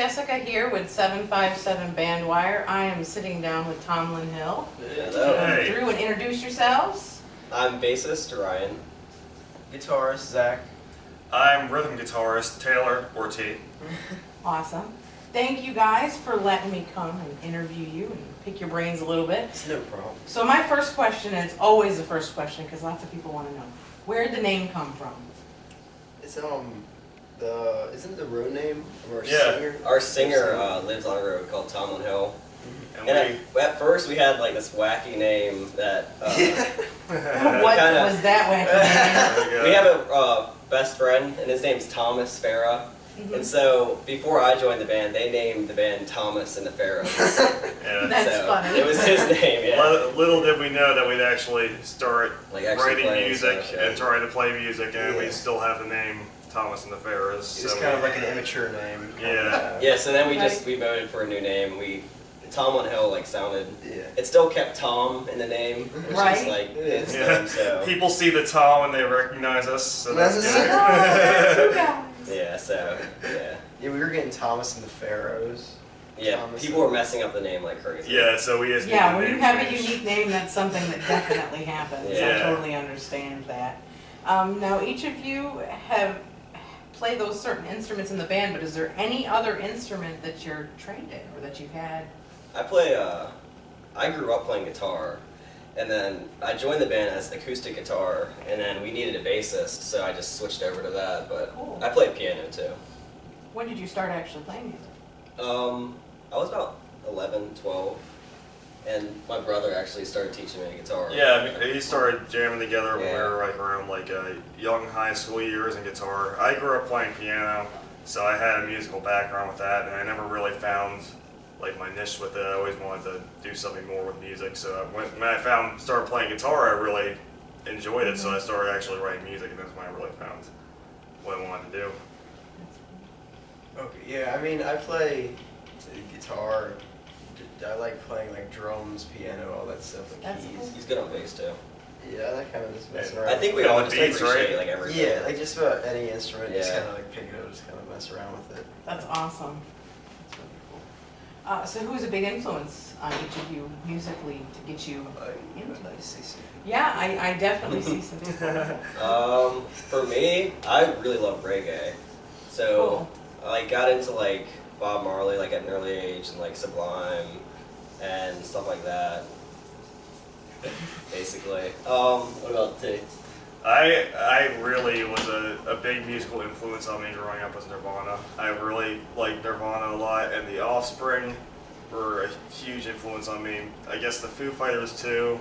Jessica here with 757BANDWIRE. I am sitting down with Tomlin Hill. Hello. Through and introduce yourselves. I'm bassist Ryan. Guitarist Zach. I'm rhythm guitarist Taylor, or T. Awesome. Thank you guys for letting me come and interview you and pick your brains a little bit. It's no problem. So my first question is always the first question because lots of people want to know. Where did the name come from? It's isn't it the road name of our Yeah. singer? Our singer lives on a road called Tomlin Hill. And And at first we had like this wacky name that What kinda- was that wacky name? we have a best friend and his name's Thomas Farah. And so before I joined the band, they named the band Thomas and the Pharaohs. Yeah. That's so funny. It was his name, yeah. Little did we know that we'd actually start Like actually writing playing music stuff, yeah. and trying to play music, and Yeah. we still have the name Thomas and the Pharaohs. It's kind of like an immature name. Yeah. Yeah, so then we Right. we voted for a new name. Tomlin Hill like sounded. Yeah. It still kept Tom in the name, which Right. is like its Yeah. name. So People see the Tom and they recognize us, so that's That's good. Oh, that's you guys. yeah, so yeah. Yeah, we were getting Thomas and the Pharaohs. Yeah, Thomas people were messing up the name like crazy. Yeah, so we just Yeah, need when the you name have a changed. unique name, that's something that definitely happens. I Yeah. totally understand that. Now, each of you have played those certain instruments in the band, but is there any other instrument that you're trained in or that you've had? I play. I grew up playing guitar, and then I joined the band as acoustic guitar, and then we needed a bassist, so I just switched over to that. But Cool. I play piano too. When did you start actually playing music? I was about 11, 12, and my brother actually started teaching me guitar. Yeah, I mean, we started jamming together when we Yeah. were like around like young high school years in guitar. I grew up playing piano, so I had a musical background with that, and I never really found like my niche with it. I always wanted to do something more with music. So when I started playing guitar, I really enjoyed it. So I started actually writing music, and that's when I really found what I wanted to do. Okay, yeah, I mean, I play guitar. I like playing like drums, piano, all that stuff, like That's keys. cool. He's good on bass too. Yeah, I like kind of just messing And around. I think we And all the just beats, appreciate right? like everything. Yeah, like just about any instrument, just Yeah. kind of like pick it up, just kind of mess around with it. That's awesome. That's really cool. So who's a big influence on each of you musically to get you into I this? see some. Yeah, I definitely see some people. For me, I really love reggae. So Cool. I got into like Bob Marley like at an early age and like Sublime and stuff like that. Basically. What about T? I really was a big musical influence on me growing up was Nirvana. I really liked Nirvana a lot, and The Offspring were a huge influence on me. I guess the Foo Fighters too,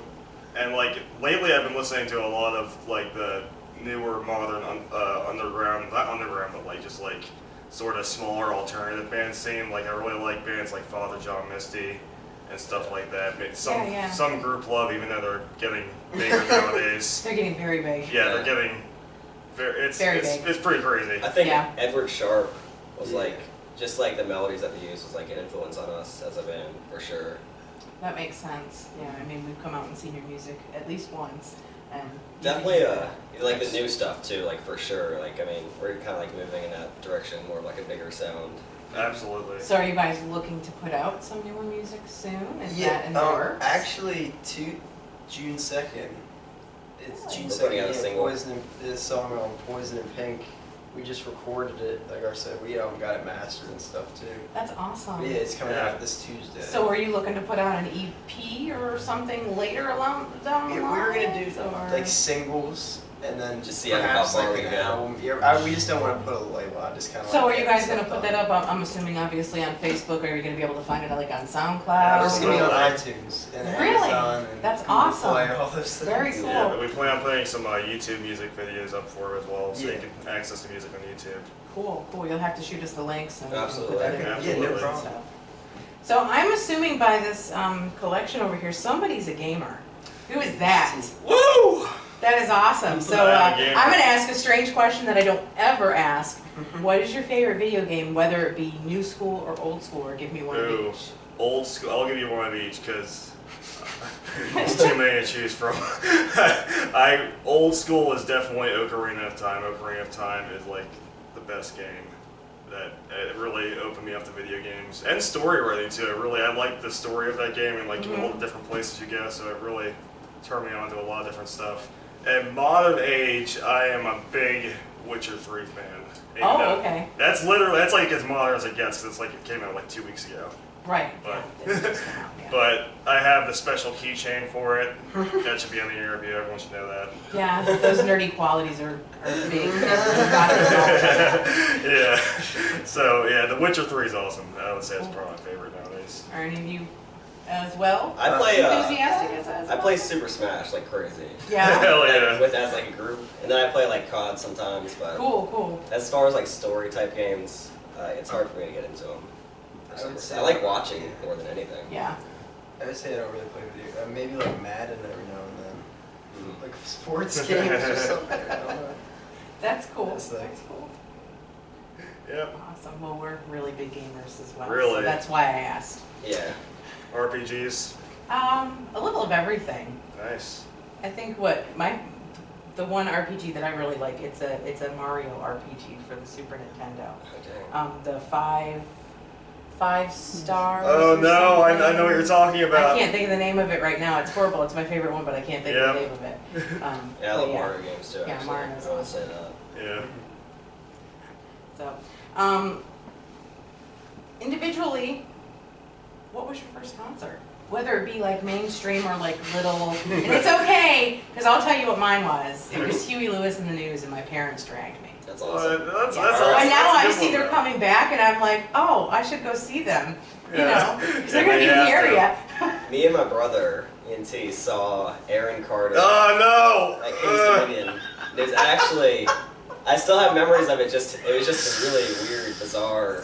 and like lately I've been listening to a lot of like the newer modern underground, not underground, but like just like sort of smaller alternative band scene. Like I really like bands like Father John Misty and stuff like that. Yeah. Mm-hmm. Some group love, even though they're getting bigger nowadays. They're getting very big. Yeah, they're getting it's Very big. it's pretty crazy. I think Yeah. Edward Sharpe was Yeah. like, just like the melodies that they used was like an influence on us as a band, for sure. That makes sense. Yeah, I mean, we've come out and seen your music at least once. And Definitely, like the new stuff too, like for sure. Like, I mean, we're kind of like moving in that direction, more of like a bigger sound. Absolutely. So are you guys looking to put out some newer music soon? Is that in the works? Actually, June 2nd. It's Really? June We're 2nd. putting out a yeah, single. Poison, this song on Poison and Pink. We just recorded it. Like I said, we got it mastered and stuff too. That's awesome. But yeah, it's coming Yeah. out this Tuesday. So are you looking to put out an EP or something later along down the yeah, line? we were gonna do or? like singles and then Just see how perhaps far like we an can go. album. Yeah, we just don't want to put a label. I just kind of. So are you guys gonna put that up? I'm assuming obviously on Facebook. Or are you gonna be able to find it like on SoundCloud? It's gonna be on Absolutely. iTunes and Really? Amazon and That's Google awesome. Play, all those things. Very cool. Yeah, but we plan on putting some YouTube music videos up for it as well, so Yeah. you can access the music on YouTube. Cool. You'll have to shoot us the links and we can Absolutely. put that in Yeah, Absolutely. no problem. stuff. So I'm assuming by this collection over here, somebody's a gamer. Who is that? Woo! That is awesome. So I'm a gamer. I'm going to ask a strange question that I don't ever ask. What is your favorite video game, whether it be new school or old school, or give me one of Ooh. each? Old school. I'll give you one of each because there's too many to choose from. Old school is definitely Ocarina of Time. Ocarina of Time is like the best game. that it really opened me up to video games and story writing too. I like the story of that game and like all the different places you go. So it really turned me on to a lot of different stuff. And modern age, I am a big Witcher 3 fan. Oh, okay. That's like as modern as it gets. 'Cause it's like it came out like 2 weeks ago. Right. But, Yeah, it just came out, yeah. but I have the special keychain for it. That should be on the interview. Everyone should know that. Yeah, those nerdy qualities are big. Yeah. So yeah, The Witcher 3 is awesome. I would say it's probably my favorite nowadays. Are any of you as well? I play. Enthusiastic as I well? play Super Smash like crazy. Yeah. Hell Like, yeah. with as like a group, and then I play like COD sometimes. But Cool. as far as like story type games, it's hard for me to get into them. I like watching more than anything. Yeah. I would say I don't really play video. Maybe like Madden every now and then, Mhm. like sports games or something. I don't know. That's cool. It's like- That's cool. Yep. Awesome. Well, we're really big gamers as well. Really? So that's why I asked. Yeah. RPGs. A little of everything. Nice. I think the one RPG that I really like, it's a Mario RPG for the Super Nintendo. Okay. The five stars. Oh or no, I something. know what you're talking about. I can't think of the name of it right now. It's horrible. It's my favorite one, but I can't think of the name of it. Yeah, I love but Mario games too. Yeah, actually. Mario's I would awesome. say that. Yeah. So, individually, what was your first concert? Whether it be like mainstream or like little, and it's okay, because I'll tell you what mine was. It was Huey Lewis and the News, and my parents dragged me. That's awesome. That's Yeah. awesome. And now That's a I good see one, they're though. coming back, and I'm like, oh, I should go see them. You Yeah. know, because they're Yeah, going to be in the you have area. Me and my brother, E&T, saw Aaron Carter Oh at King's Dominion. There's actually, I still have memories of it. It was just a really weird, bizarre.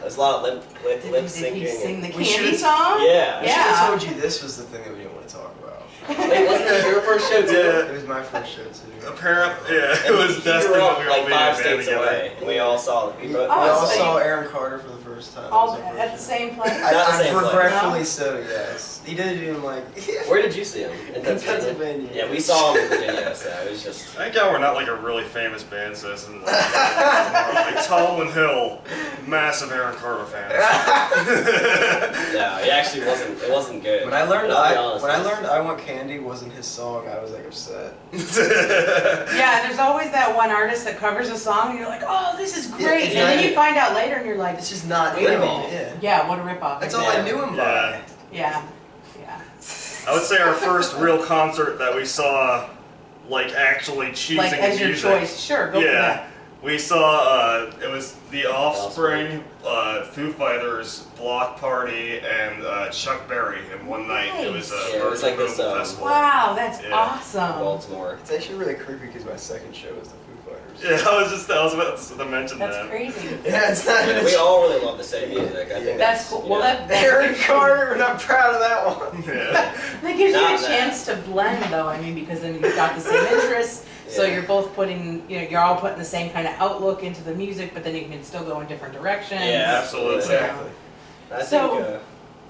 There's a lot of lip Did syncing. he sing the We Candy should've- song? Yeah. I should have Yeah. told you this was the thing that we didn't want to talk about. Wait, wasn't that your first show too? It was my first show too. Apparently, yeah, it And was he destined grew that up we all like be in a 5 band states together. away. And we all saw. We We Oh, all so saw you- Aaron Carter for the first time. It All was our first at the show. same place? Not the same place. Regretfully so, yes. He did it in like Where did you see him? in Pennsylvania. Yeah, we saw him in Virginia, so it was just. Thank God we're not like a really famous band, so this isn't like Tomlin Hill, massive Aaron Carter fans. No, it actually wasn't. It wasn't good. When I learned I'll be honest, when I it was- learned I Want Candy wasn't his song, I was like upset. Yeah, there's always that one artist that covers a song and you're like, oh, this is great. it's And then not- you find out later and you're like, It's just not Wait a him. minute. Yeah. yeah, what a ripoff. That's all I knew him by. Yeah. I would say our first real concert that we saw, like actually choosing Like, as your music. choice. Sure, go for Yeah, that. we saw. It was The Offspring, Foo Fighters, Block Party, and Chuck Berry in one night. It was a Yeah, it was like this, festival. Wow, that's Yeah. awesome. Baltimore. It's actually really creepy because my second show was the Foo Fighters. Yeah, I was about to mention That's that. crazy. Yeah, it's not. Yeah, we all really love the same music. I think That's cool. you Well, know, that Aaron gives you- Carter, we're not proud of that one. Yeah. that gives you Not a that. chance to blend, though. I mean, because then you've got the same interests, so Yeah. you're both putting, you're all putting the same kind of outlook into the music, but then you can still go in different directions. Yeah, Absolutely. Exactly. I So- think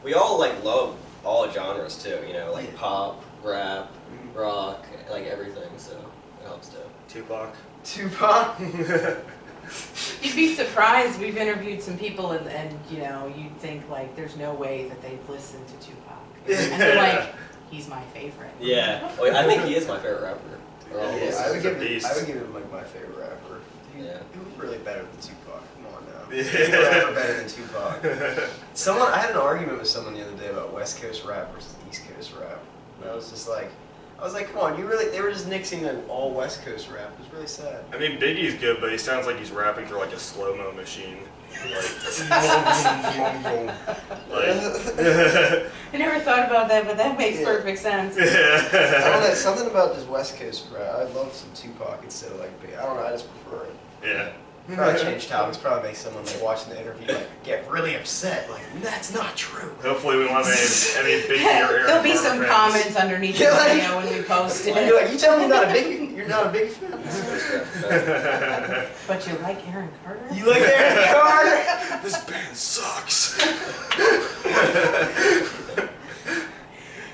we all like love all genres too. You know, like Yeah. pop, rap, rock, like everything. So it helps too. Tupac. Tupac. You'd be surprised. We've interviewed some people, and you'd think like, there's no way that they've listened to Tupac, and they're like, he's my favorite. Yeah, well, I think he is my favorite rapper. Or almost. Yeah, I would give Beast. him like my favorite rapper. He Yeah. was really better than Tupac. Come on now. Yeah. People rapper better than Tupac. I had an argument with someone the other day about West Coast rap versus East Coast rap. And I was like, come on, they were just nixing like all West Coast rap. It was really sad. I mean, Biggie's good, but he sounds like he's rapping through like a slow-mo machine. Like, I never thought about that, but that makes Yeah. perfect sense. I don't know, yeah. something about this West Coast rap. I love some Tupac instead of like I don't know, I just prefer it. Yeah. Probably change topics, probably make someone like watching the interview like get really upset. Like, that's not true. Hopefully we won't have any Biggie or Aaron There'll be Carter some fans. comments underneath Yeah, the like- video when we post You're it. like, you tell me you're not a big fan. But you like Aaron Carter? You like Aaron Carter? This band sucks.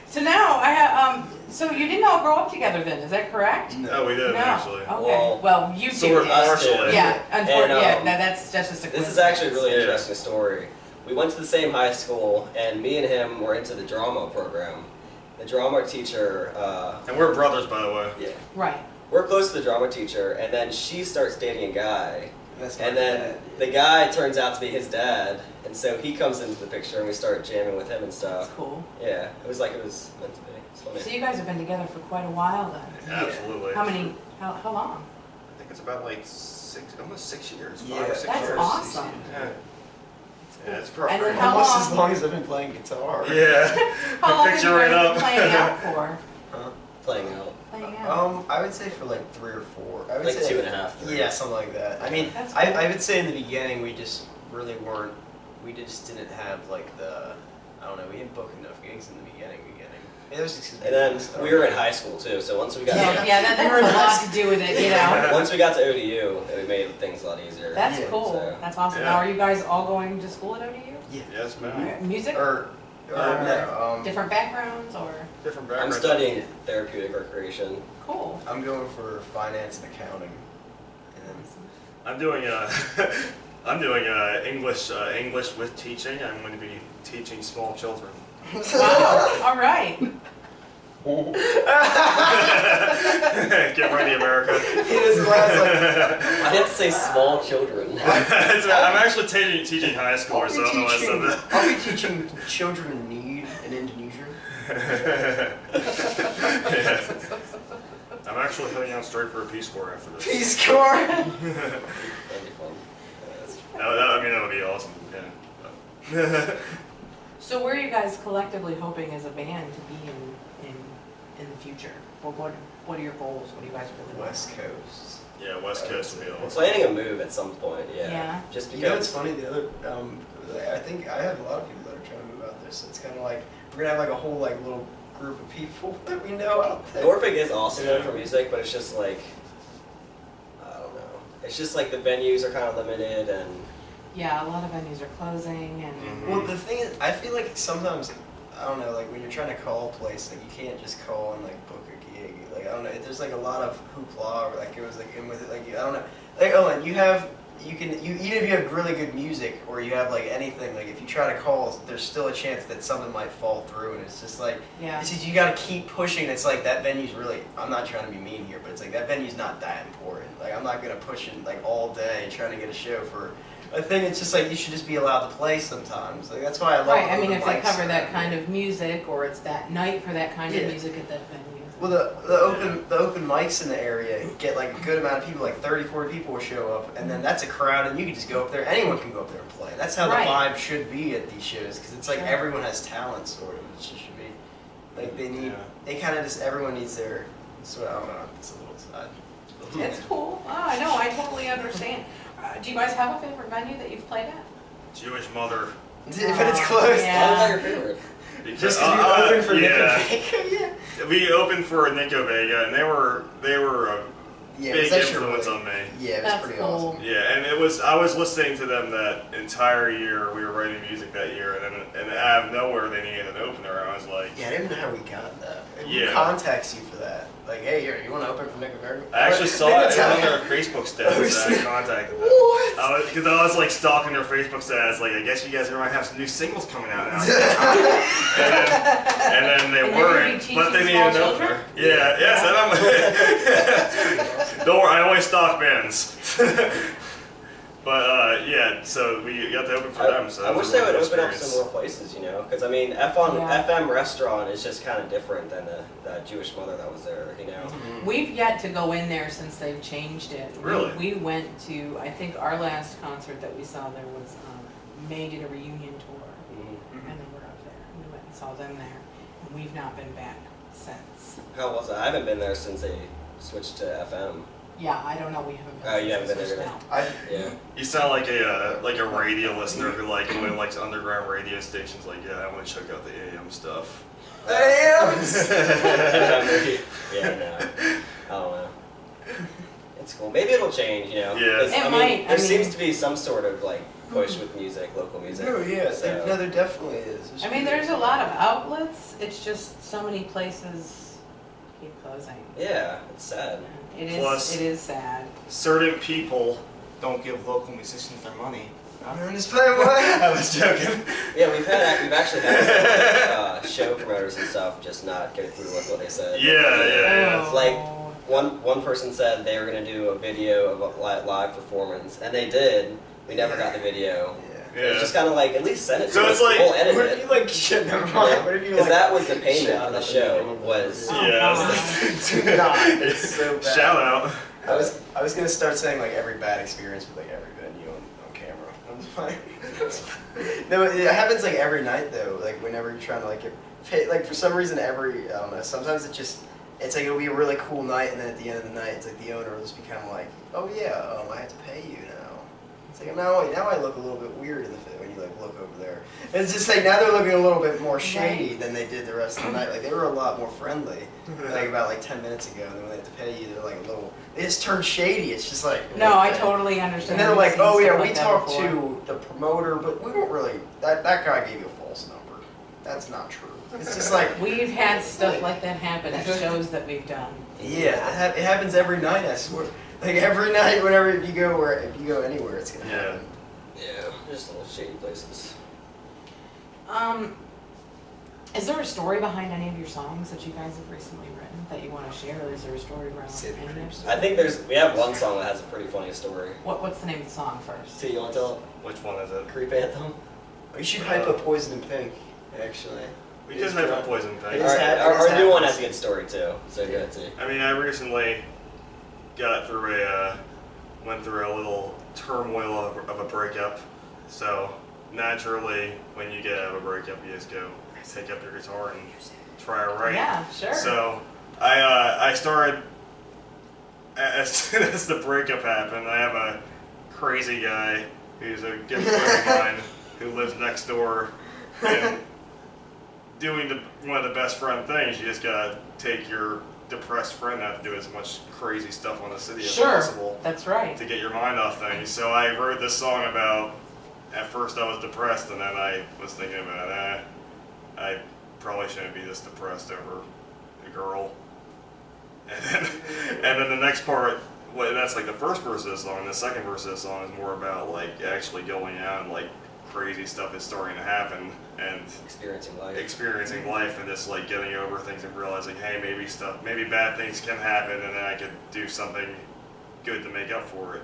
So now I have. So you didn't all grow up together then, is that correct? No, we didn't No. actually. Okay. Well, you two Sort of did. us two. Yeah, unfortunately, And, that's just a This is actually a really Yeah. interesting story. We went to the same high school, and me and him were into the drama program. The drama teacher, And we're brothers, by the way. yeah, Right. we're close to the drama teacher, and then she starts dating a guy, That's and my then dad. the guy turns out to be his dad, and so he comes into the picture, and we start jamming with him and That's stuff. cool. Yeah, it was like it was meant to be. It's funny. So you guys have been together for quite a while then. Absolutely. How long? I think it's about like almost 6 years. Yeah. 5 or 6 That's years. awesome. Yeah. Yeah, it's And perfect. then how Almost long? as long as I've been playing guitar. Yeah. How long have Picture you right guys up. been playing out for? Huh? Playing out. Playing out. I would say for like 3 or 4. I would Like say 2.5, 3. Yeah, something like that. I mean, That's I cool. would say in the beginning we just really weren't. We just didn't have like the. I don't know. We didn't book enough gigs in the beginning. It was just 'cause And then stuff. we were in high school too, so once we got Yeah, that We were has a lot nice. to do with it, you know. once we got to ODU, it made things a lot easier. That's Yeah, cool. so- That's awesome. Yeah. Now, are you guys all going to school at ODU? Yes, man. Music? Or no, Different backgrounds or? Different I'm backgrounds. studying therapeutic recreation. Cool. I'm going for finance and accounting. And I'm doing I'm doing English with teaching. I'm going to be teaching small children. Wow. All right. Get ready, America. he was glad like. I have to say small children. I'm actually teaching high schoolers, so I don't know why I said that. I'll be teaching children in need in Indonesia. Yeah. I'm actually heading out straight for a Peace Corps after this. Peace Corps. That'd be fun. I mean, that would be awesome. Yeah. So where are you guys collectively hoping as a band to be in the future? What are your goals? What do you guys really want? West Coast. Yeah, West Coast would be We're awesome. planning a move at some point, yeah. Yeah. Just You know, it's because. funny. The other, I think I have a lot of people that are trying to move out there, so it's kind of like we're gonna have like a whole like little group of people that we know out there. Norfolk is awesome Yeah. for music, but it's just like, I don't know. It's just like the venues are kind of limited, and Yeah, a lot of venues are closing and Mhm. Well, the thing is, I feel like sometimes, I don't know, like when you're trying to call a place, like you can't just call and like book a gig. Like I don't know, there's like a lot of hoopla, or like it was like in with it, like I don't know, like Owen, even if you have really good music or you have like anything, like if you try to call, there's still a chance that something might fall through, and it's just like. yeah. It's just you gotta keep pushing. It's like that venue's really. I'm not trying to be mean here, but it's like that venue's not that important. Like I'm not gonna push it like all day trying to get a show for. I think it's just like you should just be allowed to play sometimes. Like that's why I love. Right, I mean, open if they mics cover that around kind here. of music, or it's that night for that kind Yeah. of music at that venue. Well, the open mics in the area get like a good amount of people, like 30, 40 people will show up, and then that's a crowd, and you can just go up there. Anyone can go up there and play. That's how Right. the vibe should be at these shows, because it's like Sure. everyone has talent, sort of. It just should be like they need. Yeah. They kind of just everyone needs their. So I don't know. It's a little side. It's cool. Oh, I know, I totally understand. Do you guys have a favorite venue that you've played at? Jewish mother. But it's closed. Yeah. Why was that your favorite? Just because we opened for yeah. Nick yeah. We opened for Nico Vega, and they were a Yeah, big it's actually influence really, on me. Yeah, it was That's pretty cool. awesome. Yeah, and I was listening to them that entire year. We were writing music that year, and out of nowhere they needed an opener. I was like, Yeah, I didn't know how we got that. Who Yeah. contacts you for that? Like, hey, you want to open for Nick Vega? I actually saw They it didn't tell on me. their Facebook status. Oh, And I snap. contacted them. What? Because I was like stalking their Facebook status, like I guess you guys might have some new singles coming out now. and then they And they're gonna weren't, be but they teaching needed an small opener. children? Yeah, yes, and I'm. Don't worry, I always stalk bands. But yeah, so we got to open for them. So I that wish was they a really would good open up experience. some more places, you know, because I mean, FM restaurant is just kind of different than the Jewish mother that was there, you know. Mhm. We've yet to go in there since they've changed it. Really? We went to, I think our last concert that we saw there was, May did a reunion tour, Mhm. and they were up there. We went and saw them there, and we've not been back since. How was it? I haven't been there since they switched to FM. Yeah, I don't know, we haven't been. Oh, you since haven't they been there switched I, Yeah. You sound like a radio listener who like when likes underground radio stations. Like, yeah, I want to check out the AM stuff. Damn! Yeah, no. I don't know. It's cool. Maybe it'll change, you know. Yeah. 'cause, It I mean, might, There I mean- seems to be some sort of like push with music, local music. No, yeah, So, no, there definitely is. I mean, there's a lot of outlets, it's just so many places, keep closing. Yeah, it's sad. Plus- It is sad. Certain people don't give local musicians their money. I'm just playing what? I was joking. Yeah, we've actually had some, show promoters and stuff just not go through with what they said. Yeah. Like, one person said they were gonna do a video of a live performance, and they did. We never got the video. Yeah. It's just kind of like, at least send it to So us. it's like- we'll edit What it. if you like shit? Never mind. What if you Because like? that was the payment shout for the out show. Was Oh, Yes. Do not. It's so bad. Shout out. I was gonna start saying like every bad experience with like every venue on camera. I'm just fine. No, it happens like every night though. Like whenever you're trying to like like for some reason every I don't know. Sometimes it's like it'll be a really cool night, and then at the end of the night, it's like the owner will just become like, oh yeah, I have to pay you now. It's like now I look a little bit weird in the fit when you like look over there. And it's just like now they're looking a little bit more shady than they did the rest of the night. Like they were a lot more friendly, like about like 10 minutes ago, and then when they have to pay you, they're like a little. They just turn shady. It's just like. No, I totally understand. And then they're like, I've oh seen yeah, stuff we like that talked before. to the promoter, but we don't really. That guy gave you a false number. That's not true. It's just like. We've had stuff like that happen at shows that we've done. Yeah, it happens every night. I swear. Like every night, whenever if you go anywhere, it's gonna happen. yeah, just little shady places. Is there a story behind any of your songs that you guys have recently written that you want to share, or is there a story around Save any of your I think we have one song that has a pretty funny story. What's the name of the song first? So you want to tell Which one is it? it? Creep Anthem? Oh, you should hype up Poison and Pink, actually. We just have a Poison It Pink. is Alright, hap- our it new one happens. has a good story too, so go ahead, too. I mean, I recently got through went through a little turmoil of a breakup. So naturally, when you get out of a breakup, you just go take up your guitar and try to write. Yeah, sure. So I started as soon as the breakup happened. I have a crazy guy who's a good friend of mine who lives next door, and doing one of the best friend things, you just gotta take your depressed friend out to do as much crazy stuff on the city as possible That's right. to get your mind off things. So I wrote this song about, at first I was depressed, and then I was thinking about, I probably shouldn't be this depressed over a girl. And then the next part, well, that's like the first verse of the song. The second verse of the song is more about like actually going out and like crazy stuff is starting to happen and experiencing life and just like getting over things and realizing, hey, maybe bad things can happen, and then I could do something good to make up for it,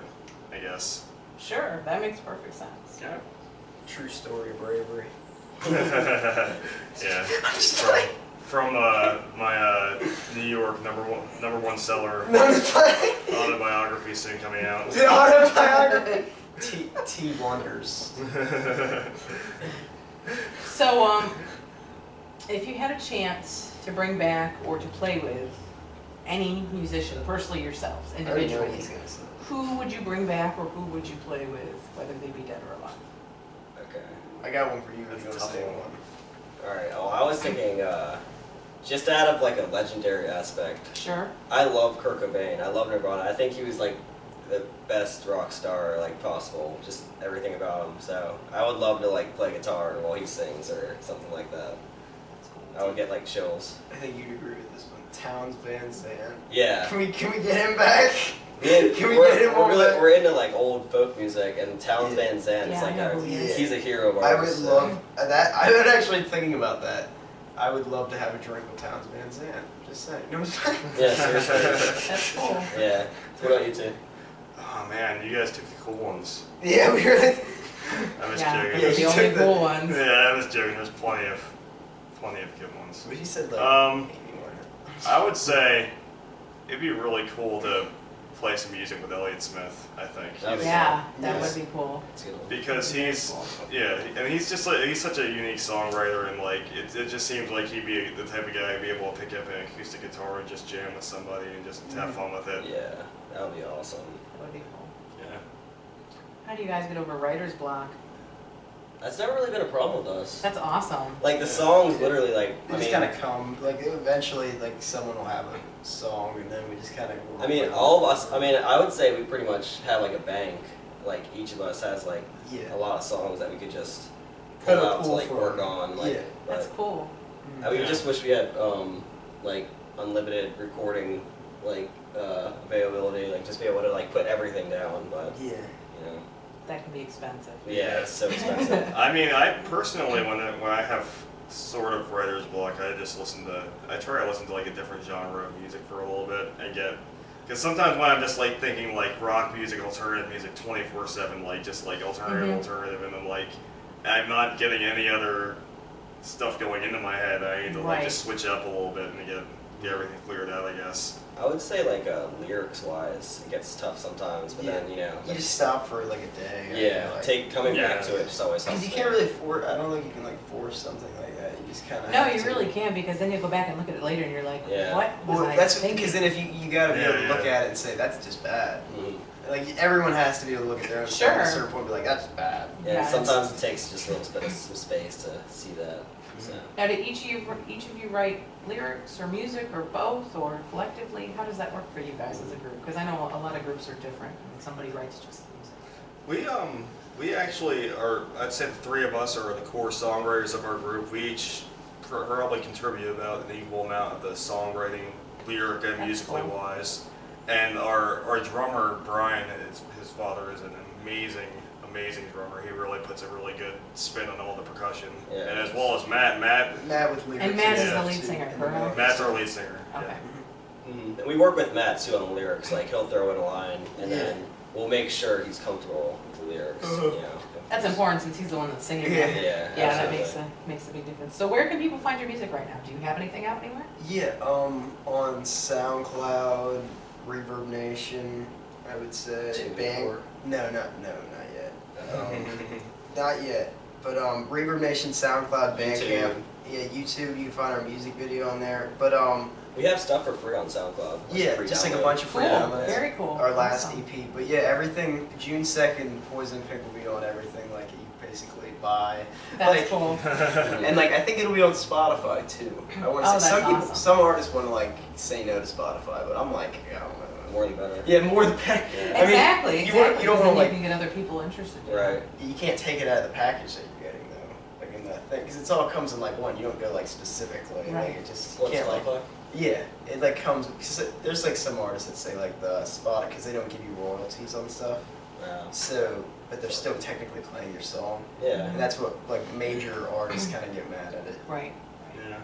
I guess. Sure, that makes perfect sense. Yeah. True story of bravery. Yeah. From my New York number one seller autobiography soon coming out. The autobiography. T Wonders. So, if you had a chance to bring back or to play with any musician, personally yourselves, I already know what individually, he's gonna say. who would you bring back or who would you play with, whether they be dead or alive? Okay. I got one for you. That's If you a want to tough say one. one. Alright, well, I was thinking, just out of like a legendary aspect, Sure. I love Kurt Cobain. I love Nirvana. I think he was like the best rock star like possible. Just everything about him. So I would love to like play guitar while he sings or something like that. I would get like chills. I think you'd agree with this one. Towns Van Zandt. Yeah. Can we get him back? Can we get him over there? We're into like old folk music, and Towns Van Zandt is Yeah, like I know who he is. he's a hero of I ours. would love that. I was actually thinking about that. I would love to have a drink with Towns Van Zandt. Just saying. No, I'm just Yeah, seriously. That's cool. Yeah. What about you two? Oh man, you guys took the cool ones. Yeah, we really. I was Yeah, joking. Yeah, the you only took the- cool ones. Yeah, I was joking. There's plenty of good ones. But he said like. Um, Amy Winehouse. I would say it'd be really cool to play some music with Elliott Smith. I think. That'd be Yeah, that Yes. would be cool. That's a good one. Because he's and he's just like he's such a unique songwriter, and like it just seems like he'd be the type of guy who'd be able to pick up an acoustic guitar and just jam with somebody and just have fun with it. Yeah, that would be awesome. That would be cool. Yeah. How do you guys get over writer's block? That's never really been a problem with us. That's awesome. Like the songs, literally, like They just kind of come. Like eventually, like someone will have a song, and then we just kind of. I mean, all of us. I mean, I would say we pretty much have like a bank. Like each of us has like Yeah. a lot of songs that we could just Kinda pull out to pull like from. work on. Like, Yeah. That's but cool. we Yeah. just wish we had like unlimited recording availability, like just be able to like put everything down. But Yeah. you know, That can be expensive. yeah, it's so expensive. I mean, I personally, when I have sort of writer's block, I try to listen to like a different genre of music for a little bit and because sometimes when I'm just like thinking like rock music, alternative music 24/7, like just like alternative, and then like I'm not getting any other stuff going into my head, I need to like just switch up a little bit and get everything cleared out, I guess. I would say like lyrics wise, it gets tough sometimes, but then you just stop for like a day. Yeah, coming back to it just always helps. Because you can't really force. I don't think you can like force something like that. You just kind of. No, you really can't, because then you go back and look at it later and you're like, Yeah. what? Well, that's because then if you gotta be able to look at it and say that's just bad. Like everyone has to be able to look at their own stuff at a certain point and be like that's bad. Yeah, sometimes it takes just a little bit of some space to see that. So. Now, did each of you write lyrics or music or both or collectively? How does that work for you guys as a group? Because I know a lot of groups are different. Somebody writes just the music. We actually are. I'd say the three of us are the core songwriters of our group. We each probably contribute about an equal amount of the songwriting, lyric and musically wise. And our drummer Brian, his father is an amazing drummer. He really puts a really good spin on all the percussion. Yeah. And as well as Matt with lyrics. And Matt is the lead singer, correct? Matt's our lead singer. Okay. Yeah. And we work with Matt too on the lyrics. Like he'll throw in a line, and then we'll make sure he's comfortable with the lyrics. You know. That's important since he's the one that's singing. Yeah, that makes a big difference. So where can people find your music right now? Do you have anything out anywhere? Yeah, on SoundCloud, Reverb Nation, I would say. No, not yet. Not yet. But Reverb Nation, SoundCloud, Bandcamp. Yeah, YouTube. You can find our music video on there. But we have stuff for free on SoundCloud. Yeah, just like a bunch of free cool. downloads. Very cool. Our last EP. But yeah, everything. June 2nd, Poison Pick will be on everything. Like you basically buy. That's cool. And like I think it'll be on Spotify too. I want to say some artists want to like say no to Spotify, but I'm like, I don't know. More the better. Yeah, more the better. Exactly. You don't want to like. You can get other people interested. In right. You can't take it out of the package that you're getting though, like in that thing, because it all comes in like one. You don't go like specifically. Right. Like it just What's can't Spotify? like. Yeah, it like comes. Cause there's like some artists that say like the spot because they don't give you royalties on stuff. Wow. So, but they're still technically playing your song. Yeah. And that's what like major artists kind of get mad at it. Right. Yeah.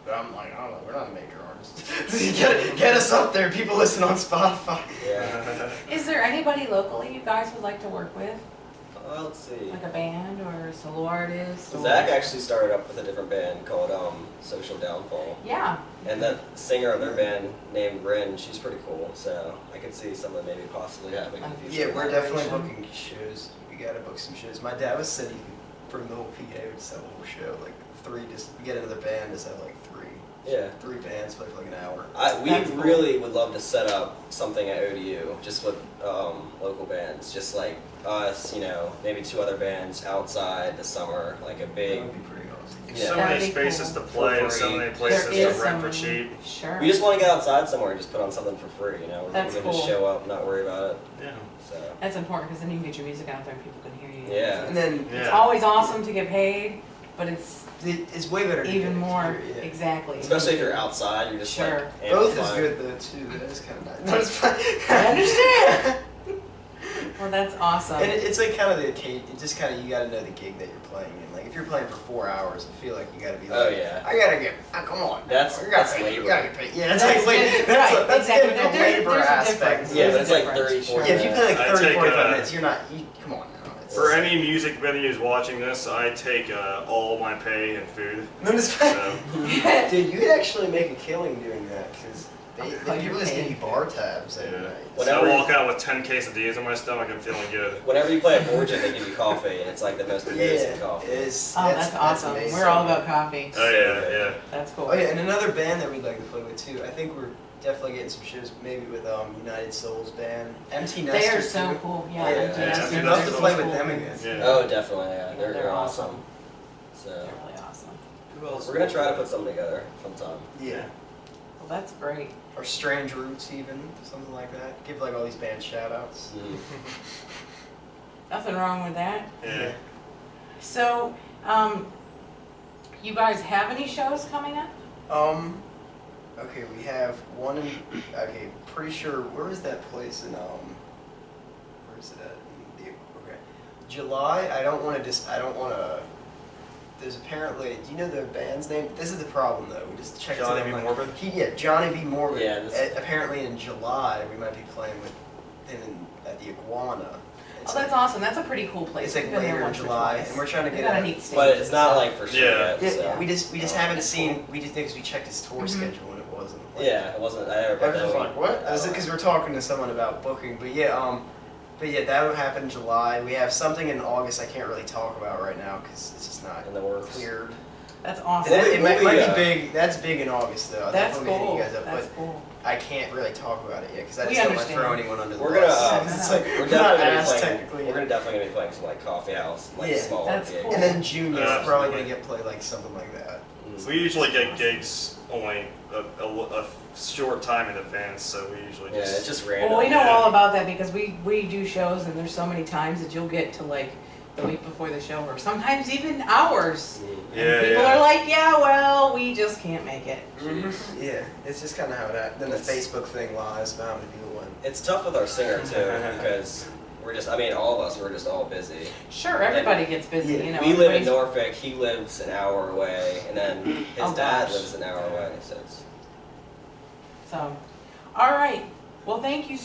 But I'm like, I don't know, we're not a major artist. get us up there. People listen on Spotify. Yeah. Is there anybody locally you guys would like to work with? Let's see. Like a band or a solo artist? Zach actually started up with a different band called Social Downfall. Yeah. And the singer of their band named Rin, she's pretty cool. So I could see someone maybe possibly having in the future. Yeah, we're definitely booking shows. We gotta book some shows. My dad was saying for the whole PA would just have a whole show, like get another band, just have like three. Yeah. 3 bands, play for like an hour. We really would love to set up something at ODU, just with local bands, just like us, maybe 2 other bands outside the summer, like a big. That would be pretty awesome. Yeah. So many spaces to play, and so many places to rent for cheap. Sure. We just want to get outside somewhere and just put on something for free, We're That's gonna just cool. show up, and not worry about it. Yeah. So. That's important because then you can get your music out there and people can hear you. Yeah. And then It's always awesome to get paid, but it's it's way better to even get more, here, yeah. exactly. Especially if you're outside, you're just Sure. like Both is amplified. good though too. That is kind of nice. No, it's fine. I understand. Well, that's awesome. And it's like kind of the occasion. It just kind of you got to know the gig that you're playing in. Like if you're playing for 4 hours, I feel like you got to be like, Oh yeah. I gotta get. Come on. That's You gotta labor. You gotta get paid. Yeah, that's That's like labor. good. That's Right, that's exactly. getting the There's labor a aspect. difference. Yeah, but There's it's a like difference, 30, sure. 40 Yeah, if you play like I 30, take, 45 minutes, you're not. Come on now. It's, For any music venues watching this, I take all my pay and food. No, it's So, Dude, you could actually make a killing doing that because Oh, the people you're just give paying you bar tabs every Yeah. night. so Whatever. I walk out with 10 quesadillas in my stomach and feeling good. Whenever you play at Origin, they give you coffee, and it's like the most amazing coffee. It's, Oh, that's awesome. amazing. We're all about coffee. Oh yeah. That's cool. Oh yeah, and another band that we'd like to play with too. I think we're definitely getting some shows, maybe with United Souls band, MT Nestor. They are so too. cool. Yeah, Yeah. yeah. MT Yeah, Nestor. We'd love to They're play so with cool. them again. Yeah. Oh, definitely. Yeah, Yeah, they're awesome. So They're really awesome. Who else? we're gonna try to put something together sometime. Yeah. Well, that's great. Or Strange Roots even, something like that. Give like all these band shout outs. Mm. Nothing wrong with that. Yeah. So, you guys have any shows coming up? Okay, we have one in. Okay, pretty sure. Where is that place in Where is it at? Okay, July. I don't want to just. I don't want to. There's apparently. Do you know the band's name? This is the problem though. We just checked. Johnny it B. online. Morbid? Johnny B. Morbid. Yeah, this- Apparently in July we might be playing with him at the Iguana. Oh, that's awesome. That's a pretty cool place. It's like We've been there later in once or July, twice. and we're trying to They get got a out. neat stage. But it's not like for sure Yeah. yet. So. Yeah, we just haven't That's seen. cool. We just because we checked his tour Mhm. schedule and it wasn't. Like, Yeah, it wasn't. I never I was put just that like, what? Is it because we're talking to someone about booking? But yeah, that would happen in July. We have something in August I can't really talk about right now because it's just not in the works. cleared. That's awesome. It might we'll be, be big. That's big in August though. I'll That's definitely hit cool. you guys up, That's but cool. I can't really talk about it yet because I We just don't want to understand. throw anyone under the We're gonna, bus. It's like We're we're not definitely gonna be asked playing. technically. We're definitely gonna be playing some like coffee house, like Yeah, smaller that's gigs. cool. And then June, Yeah, you're probably absolutely. gonna get played like something like that. Mm. We usually get gigs only a short time in advance, so we usually Yeah, just. it's just random. Well, we know Yeah. all about that because we do shows and there's so many times that you'll get to like the week before the show or sometimes even hours. Mm. And Yeah, people yeah. are like, yeah, well, we just can't make it. Yeah, it's just kind of how that. Then the It's- Facebook thing lies about how many people went. It's tough with our singer too because we're just. I mean, all of us. We're just all busy. Sure, everybody gets busy, Yeah. you know. We live in everybody's- Norfolk. He lives an hour away, and then his Oh, dad gosh. lives an hour away. So it's. So, all right. Well, thank you so